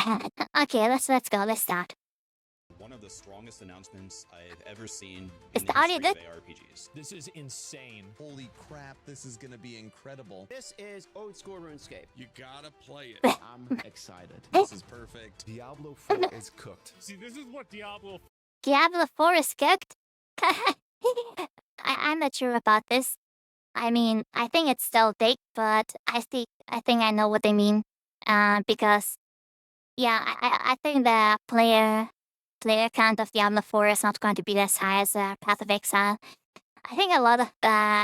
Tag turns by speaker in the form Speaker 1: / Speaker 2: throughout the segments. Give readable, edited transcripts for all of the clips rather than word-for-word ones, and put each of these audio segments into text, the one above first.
Speaker 1: Okay, let's go. Let's start.
Speaker 2: One of the strongest announcements I've ever seen
Speaker 1: Is
Speaker 2: in
Speaker 1: the
Speaker 2: the
Speaker 1: audio
Speaker 2: history
Speaker 1: good?
Speaker 2: of ARPGs.
Speaker 3: This is insane.
Speaker 4: Holy crap, this is gonna be incredible.
Speaker 5: This is old school RuneScape.
Speaker 6: You gotta play it.
Speaker 5: I'm excited.
Speaker 4: This is perfect.
Speaker 3: Diablo 4 is cooked.
Speaker 6: See, this is what Diablo
Speaker 1: Diablo 4 is cooked? I'm not sure about this. I mean, I think it's still baked, but I think I know what they mean. Because yeah, I think the player count of Diablo 4 is not going to be as high as Path of Exile. I think a lot of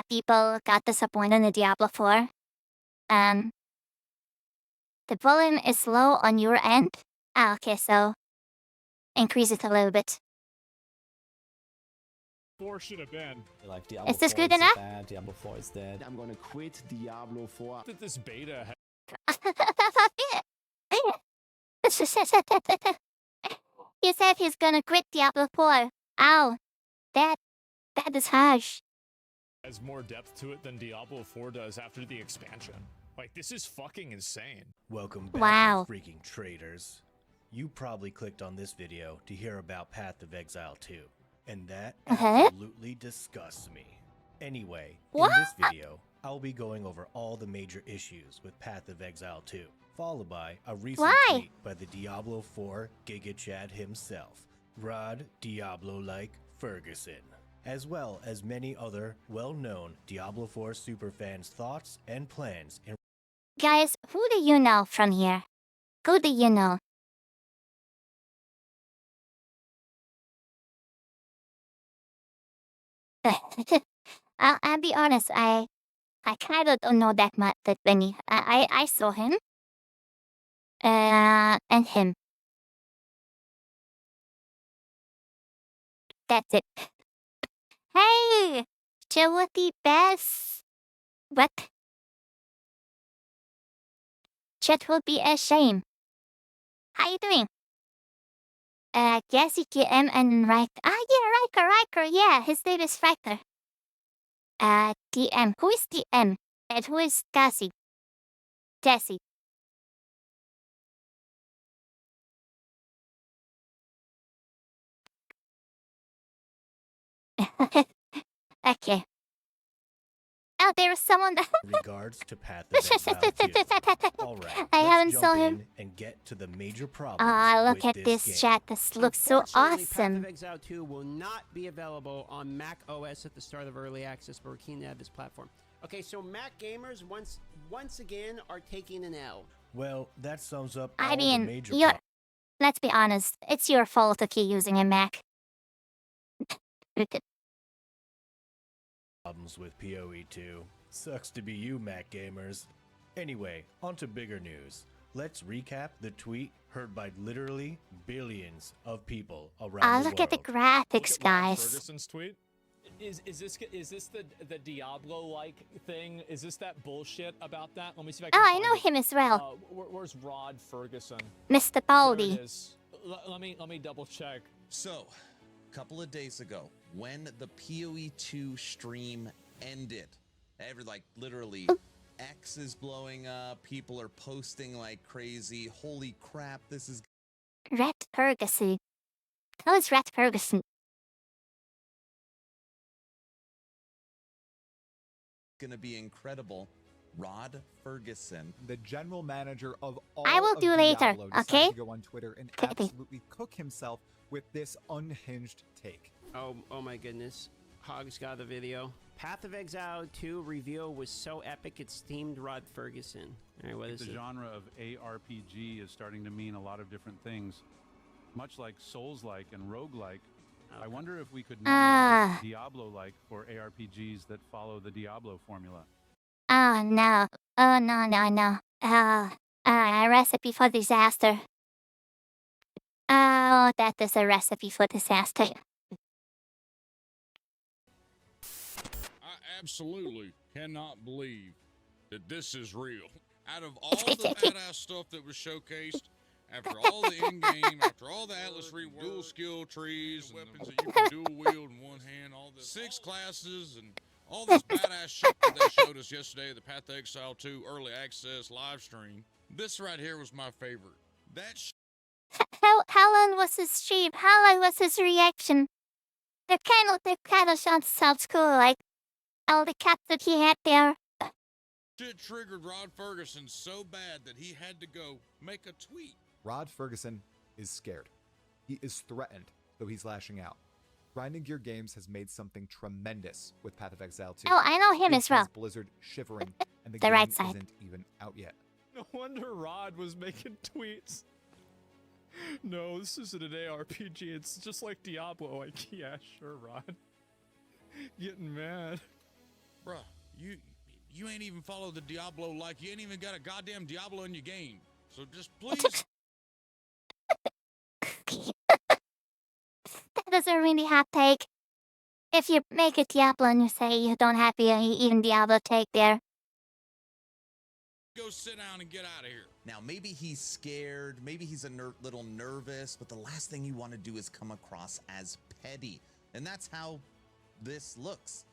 Speaker 1: people got disappointed in Diablo 4. The volume is low on your end. Okay, so increase it a little bit.
Speaker 6: 4 should have been.
Speaker 7: Like Diablo
Speaker 1: Is this
Speaker 7: 4
Speaker 1: good enough?
Speaker 7: Bad. Diablo 4 is dead.
Speaker 5: I'm gonna quit Diablo 4.
Speaker 6: That this beta
Speaker 1: He said he's gonna quit Diablo 4. Ow, that is harsh.
Speaker 6: has more depth to it than Diablo 4 does after the expansion. Like, this is fucking insane.
Speaker 8: Welcome back,
Speaker 1: Wow.
Speaker 8: you freaking traitors. You probably clicked on this video to hear about Path of Exile 2, and that absolutely disgusts me. Anyway,
Speaker 1: What?
Speaker 8: in this video, I'll be going over all the major issues with Path of Exile 2, followed by a recent
Speaker 1: Why?
Speaker 8: tweet by the Diablo 4 Giga Chad himself, Rod Diablolike Ferguson, as well as many other well-known Diablo 4 superfans' thoughts and plans in
Speaker 1: Guys, who do you know from here? Who do you know? I'll be honest, I kind of don't know that much that many. I saw him. And him. That's it. Hey! Chill with the best. What? Chat will be a shame. How you doing? Jesse GM and Riker. Yeah, Riker, yeah, his name is Riker. DM. Who is DM? And who is Cassie? Jesse. Okay. Oh, there was someone that...
Speaker 8: regards to Path of Exile 2. Alright,
Speaker 1: I haven't
Speaker 8: let's
Speaker 1: saw
Speaker 8: jump
Speaker 1: him.
Speaker 8: in and get to the major problems
Speaker 1: Look
Speaker 8: with
Speaker 1: at this
Speaker 8: game.
Speaker 1: chat. This looks so
Speaker 5: Unfortunately, Path
Speaker 1: awesome.
Speaker 5: of Exile 2 will not be available on Mac OS at the start of early access, but we're keen to have this platform. Okay, so Mac gamers once again are taking an L.
Speaker 8: Well, that sums up
Speaker 1: I
Speaker 8: all the
Speaker 1: mean,
Speaker 8: major
Speaker 1: let's be honest. It's your fault to keep using a Mac.
Speaker 8: problems with PoE2. Sucks to be you, Mac gamers. Anyway, on to bigger news. Let's recap the tweet heard by literally billions of people around the world.
Speaker 1: Look at the graphics,
Speaker 6: Look at Rod
Speaker 1: guys.
Speaker 6: Ferguson's tweet. Is this the Diablo-like thing? Is this that bullshit about that? Let me see if I can
Speaker 1: Oh, I
Speaker 6: find
Speaker 1: know
Speaker 6: it.
Speaker 1: him as well.
Speaker 6: Where's Rod Ferguson?
Speaker 1: Mr.
Speaker 6: There
Speaker 1: Baldy.
Speaker 6: it is. Let me double check.
Speaker 4: So, a couple of days ago, when the PoE2 stream ended, literally, X is blowing up, people are posting like crazy, holy crap, this is
Speaker 1: Red Ferguson. Who is Red Ferguson?
Speaker 4: gonna be incredible. Rod Ferguson.
Speaker 9: The general manager of all
Speaker 1: I will
Speaker 9: of
Speaker 1: do later,
Speaker 9: Diablo decided
Speaker 1: okay?
Speaker 9: to go on Twitter and
Speaker 1: Okay.
Speaker 9: absolutely cook himself with this unhinged take.
Speaker 5: Oh my goodness. Hogs got the video. Path of Exile 2 reveal was so epic it steamed Rod Ferguson. Alright, what is
Speaker 10: The
Speaker 5: it?
Speaker 10: genre of ARPG is starting to mean a lot of different things. Much like Souls-like and roguelike, I wonder if we could
Speaker 1: Ah.
Speaker 10: normalize Diablo-like for ARPGs that follow the Diablo formula.
Speaker 1: Oh no. Oh no. A recipe for disaster. Oh, that is a recipe for disaster.
Speaker 6: I absolutely cannot believe that this is real. Out of all the badass stuff that was showcased, after all the in-game, after all the Atlas dual skill trees, and weapons that you can dual wield in one hand, all the 6 classes, and all this badass shit that they showed us yesterday, the Path of Exile 2 early access live stream. This right here was my favorite. That
Speaker 1: How long was his stream? How long was his reaction? The kind of sounds cool, like all the cats that he had there.
Speaker 6: Shit triggered Rod Ferguson so bad that he had to go make a tweet.
Speaker 9: Rod Ferguson is scared. He is threatened, though he's lashing out. Grinding Gear Games has made something tremendous with Path of Exile 2.
Speaker 1: Oh, I know him
Speaker 9: It
Speaker 1: as well.
Speaker 9: has Blizzard shivering, and the
Speaker 1: The
Speaker 9: game
Speaker 1: right side.
Speaker 9: isn't even out yet.
Speaker 3: No wonder Rod was making tweets. No, this isn't an ARPG. It's just like Diablo. Like, yeah, sure, Rod. Getting mad.
Speaker 6: Bruh, you ain't even followed the Diablo like. You ain't even got a goddamn Diablo in your game. So just please.
Speaker 1: That doesn't really have take. If you make a Diablo and you say you don't have even Diablo take there.
Speaker 6: Go sit down and get out of here.
Speaker 4: Now, maybe he's scared, maybe he's a little nervous, but the last thing you want to do is come across as petty. And that's how this looks.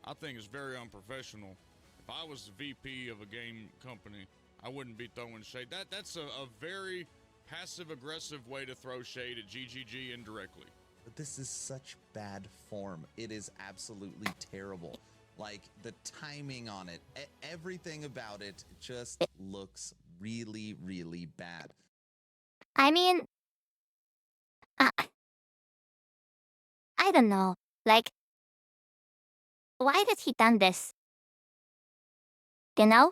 Speaker 6: I think it's very unprofessional. If I was the VP of a game company, I wouldn't be throwing shade. That's a very passive-aggressive way to throw shade at GGG indirectly.
Speaker 4: But this is such bad form. It is absolutely terrible. Like, the timing on it, everything about it just looks really, really bad.
Speaker 1: I mean, I don't know. Like, why did he done this? You know?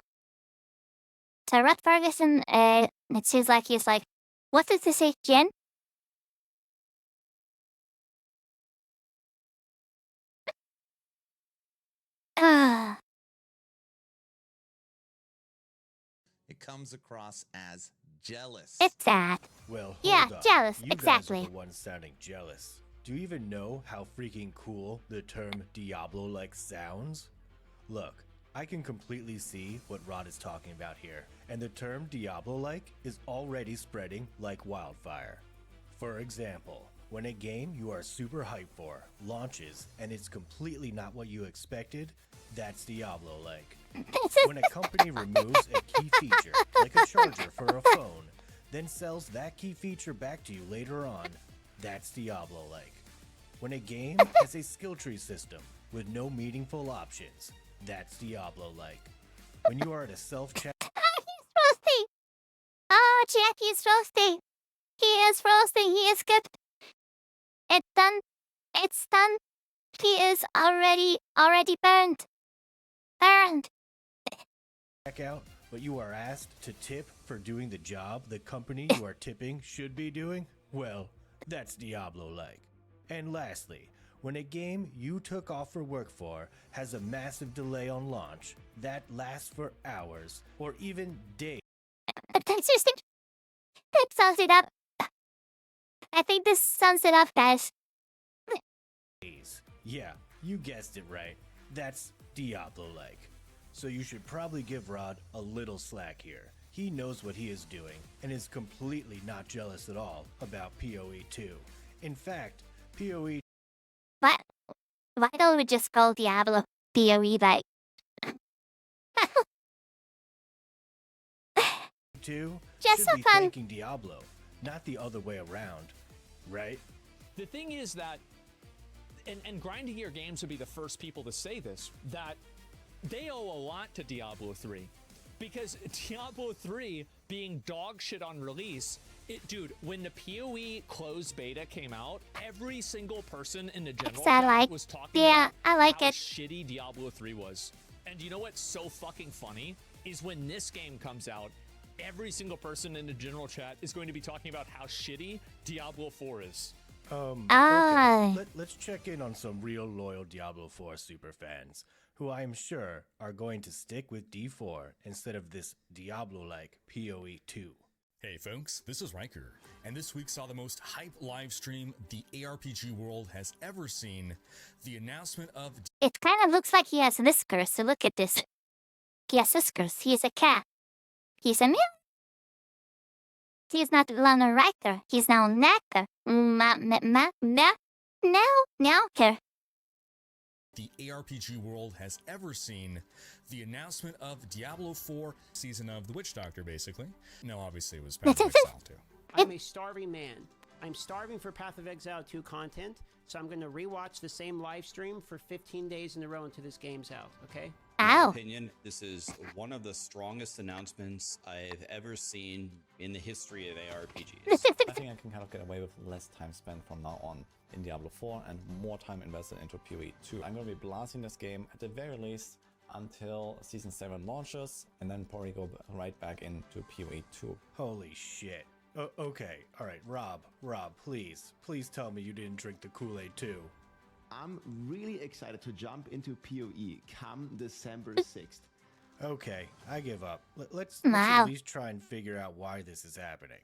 Speaker 1: To Rod Ferguson, it seems like he's like, what did they say, Jen?
Speaker 4: It comes across as jealous.
Speaker 1: It's sad.
Speaker 8: Well, hold
Speaker 1: Yeah,
Speaker 8: up.
Speaker 1: jealous,
Speaker 8: You
Speaker 1: exactly.
Speaker 8: guys are the ones sounding jealous. Do you even know how freaking cool the term Diablo-like sounds? Look, I can completely see what Rod is talking about here, and the term Diablo-like is already spreading like wildfire. For example, when a game you are super hyped for launches and it's completely not what you expected, that's Diablo-like. When a company removes a key feature, like a charger for a phone, then sells that key feature back to you later on, that's Diablo-like. When a game has a skill tree system with no meaningful options, that's Diablo-like. When you are at a self-check...
Speaker 1: He's roasty! Oh, Jackie's roasty! He is roasty, he is good. It's done. It's done. He is already burned. Burned.
Speaker 8: checkout, but you are asked to tip for doing the job the company you are tipping should be doing? Well, that's Diablo-like. And lastly, when a game you took off for work for has a massive delay on launch that lasts for hours or even days.
Speaker 1: That's just it. That sums it up. I think this sums it up, guys.
Speaker 8: Yeah, you guessed it right. That's Diablo-like. So you should probably give Rod a little slack here. He knows what he is doing and is completely not jealous at all about PoE2. In fact, PoE2
Speaker 1: Why don't we just call Diablo PoE like? Just
Speaker 8: should
Speaker 1: so
Speaker 8: be
Speaker 1: fun.
Speaker 8: thanking Diablo, not the other way around, right?
Speaker 3: The thing is that, and Grinding Gear Games would be the first people to say this, that they owe a lot to Diablo 3. Because Diablo 3 being dog shit on release, dude, when the PoE closed beta came out, every single person in the general chat was talking about
Speaker 1: I like
Speaker 3: how
Speaker 1: it.
Speaker 3: shitty Diablo 3 was. And you know what's so fucking funny? Is when this game comes out, every single person in the general chat is going to be talking about how shitty Diablo 4 is.
Speaker 8: Okay. Let's check in on some real loyal Diablo 4 superfans, who I am sure are going to stick with D4 instead of this Diablo-like PoE2.
Speaker 7: Hey folks, this is Riker, and this week saw the most hype live stream the ARPG world has ever seen. The announcement of...
Speaker 1: It kind of looks like he has whiskers, so look at this. He has whiskers. He is a cat. He's a meow. He is not longer writer. He's now an actor. Now, care.
Speaker 7: The ARPG world has ever seen. The announcement of Diablo 4 season of The Witch Doctor, basically. No, obviously it was Path of Exile too.
Speaker 5: I'm a starving man. I'm starving for Path of Exile 2 content, so I'm going to rewatch the same live stream for 15 days in a row until this game's out, okay?
Speaker 2: In my
Speaker 1: Ow.
Speaker 2: opinion, this is one of the strongest announcements I've ever seen in the history of ARPGs.
Speaker 11: I think I can kind of get away with less time spent from now on in Diablo 4 and more time invested into PoE2. I'm going to be blasting this game at the very least until Season 7 launches, and then probably go right back into PoE2.
Speaker 8: Holy shit. Okay, alright, Rob, please tell me you didn't drink the Kool-Aid too.
Speaker 12: I'm really excited to jump into PoE come December 6th.
Speaker 8: Okay, I give up. Let's
Speaker 1: Wow.
Speaker 8: at least try and figure out why this is happening.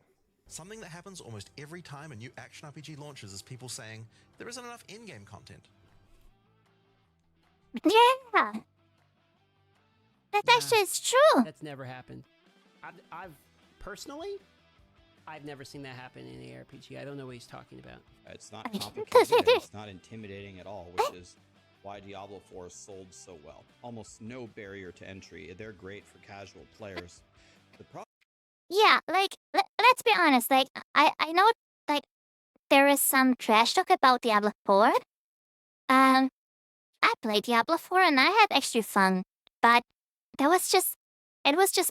Speaker 13: Something that happens almost every time a new action RPG launches is people saying there isn't enough in-game content.
Speaker 1: Yeah. That actually is true.
Speaker 5: That's never happened. I've personally, I've never seen that happen in an ARPG. I don't know what he's talking about.
Speaker 2: It's not complicated, and it's not intimidating at all, which is why Diablo 4 sold so well. Almost no barrier to entry. They're great for casual players. The problem
Speaker 1: Yeah, like, let's be honest, like, I know, like, there is some trash talk about Diablo 4. I played Diablo 4 and I had actually fun, but it was just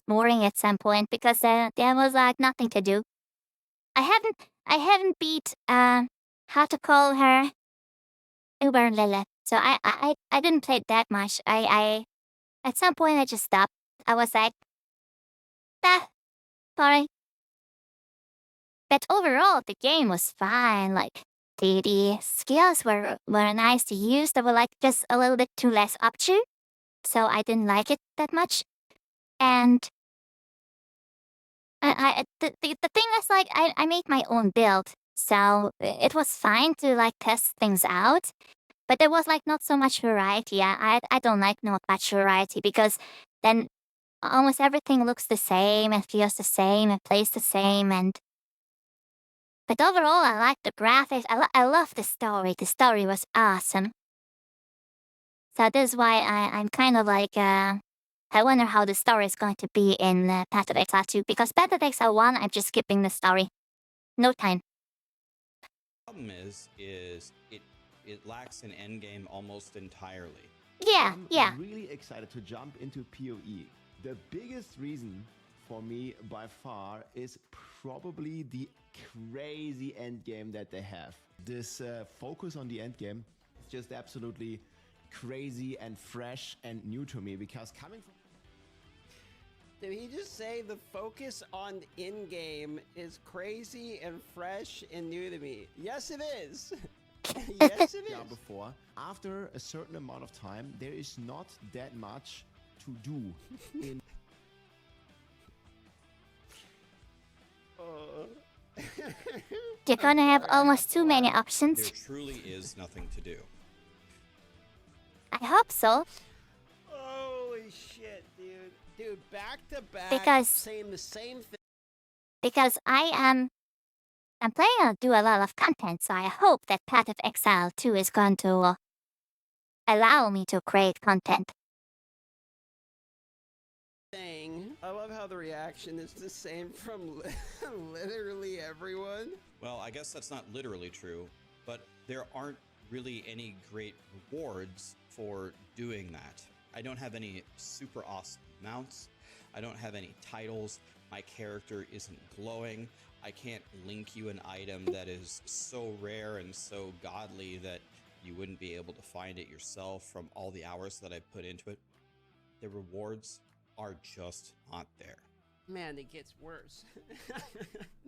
Speaker 1: boring at some point because there was, like, nothing to do. I haven't beat, how to call her, Uber Lilith, so I didn't play it that much. At some point I just stopped. I was like, sorry. But overall, the game was fine. Like, the skills were nice to use. They were, like, just a little bit too less up to, so I didn't like it that much. And the thing is, like, I made my own build, so it was fine to, like, test things out. But there was, like, not so much variety. I don't like not much variety because then almost everything looks the same and feels the same and plays the same. But overall, I like the graphics. I love the story. The story was awesome. So this is why I'm kind of like, I wonder how the story is going to be in Path of Exile 2. Because Path of Exile 1, I'm just skipping the story. No time.
Speaker 2: is it lacks an endgame almost entirely.
Speaker 1: Yeah,
Speaker 12: I'm
Speaker 1: yeah.
Speaker 12: really excited to jump into PoE. The biggest reason for me by far is probably the crazy endgame that they have. This focus on the endgame is just absolutely crazy and fresh and new to me because coming from...
Speaker 5: Did he just say the focus on in-game is crazy and fresh and new to me? Yes, it is. Yes, it is.
Speaker 12: Yeah, before, after a certain amount of time, there is not that much to do in...
Speaker 1: You're gonna have almost too many
Speaker 2: There
Speaker 1: options.
Speaker 2: truly is nothing to do.
Speaker 1: I hope so.
Speaker 5: Holy shit, dude. Dude, back to back,
Speaker 1: Because-
Speaker 5: saying the same thing.
Speaker 1: Because I'm planning to do a lot of content, so I hope that Path of Exile 2 is going to allow me to create content.
Speaker 5: I love how the reaction is the same from literally everyone.
Speaker 2: Well, I guess that's not literally true, but there aren't really any great rewards for doing that. I don't have any super awesome mounts. I don't have any titles. My character isn't glowing. I can't link you an item that is so rare and so godly that you wouldn't be able to find it yourself from all the hours that I put into it. The rewards are just not there.
Speaker 5: Man, it gets worse.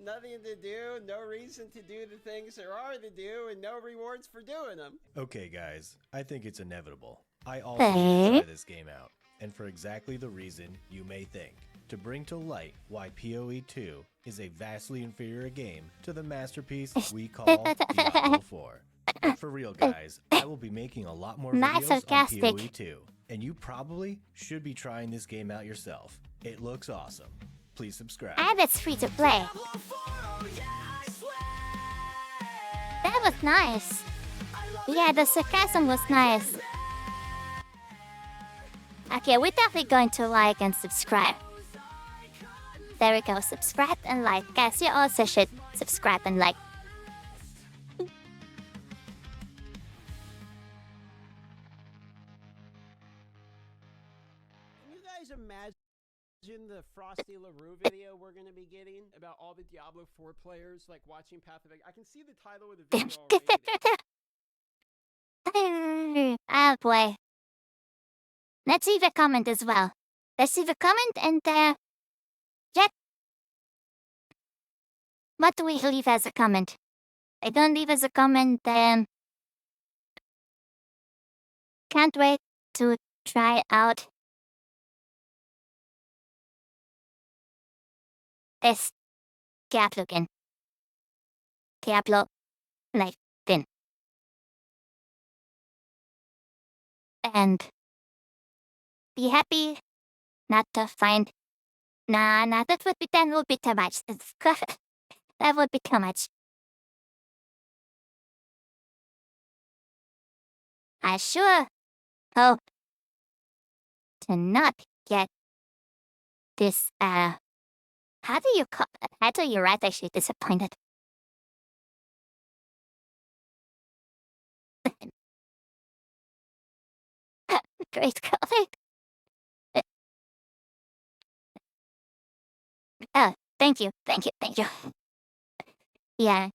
Speaker 5: Nothing to do, no reason to do the things there are to do, and no rewards for doing them.
Speaker 8: Okay, guys, I think it's inevitable. I also need to try this game out, and for exactly the reason you may think. To bring to light why PoE2 is a vastly inferior game to the masterpiece we call Diablo 4. But for real, guys, I will be making a lot more
Speaker 1: Not
Speaker 8: videos
Speaker 1: sarcastic.
Speaker 8: on PoE2, and you probably should be trying this game out yourself. It looks awesome. Please subscribe.
Speaker 1: And it's free to play. That was nice. Yeah, the sarcasm was nice. Okay, we're definitely going to like and subscribe. There we go. Subscribe and like. Guys, you also should subscribe and like.
Speaker 5: Can you guys imagine the Frosty LaRue video we're going to be getting about all the Diablo 4 players like watching Path of Exile? I can see the title of the video already.
Speaker 1: Oh boy. Let's leave a comment as well. Let's leave a comment and yep. What do we leave as a comment? I don't leave as a comment, can't wait to try out this Diablo like then. And be happy not to find. Nah, that would be too much. That would be too much. I sure hope to not get this, how do you write actually disappointed? Great color. Thank you. Yeah,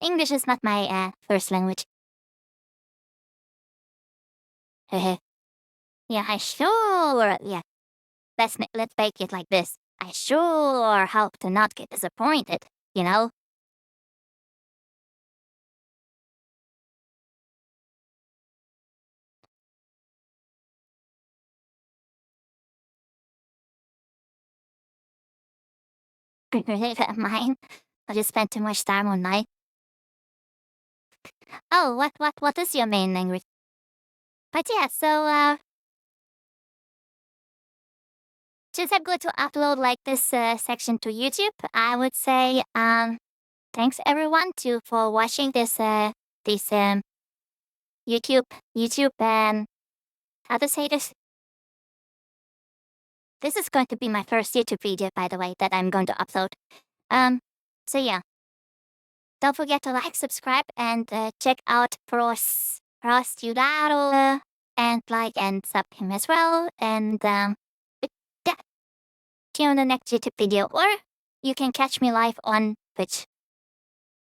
Speaker 1: English is not my first language. Yeah, I sure. Yeah, let's make it like this. I sure hope to not get disappointed. You know. Mine. I just spent too much time on night. Oh, what is your main language? But yeah, so since I'm going to upload like this section to YouTube, I would say thanks everyone for watching this YouTube how to say this? This is going to be my first YouTube video, by the way, that I'm going to upload. So yeah. Don't forget to like, subscribe, and check out Frostudaro and like and sub him as well. And yeah. See you on the next YouTube video, or you can catch me live on Twitch.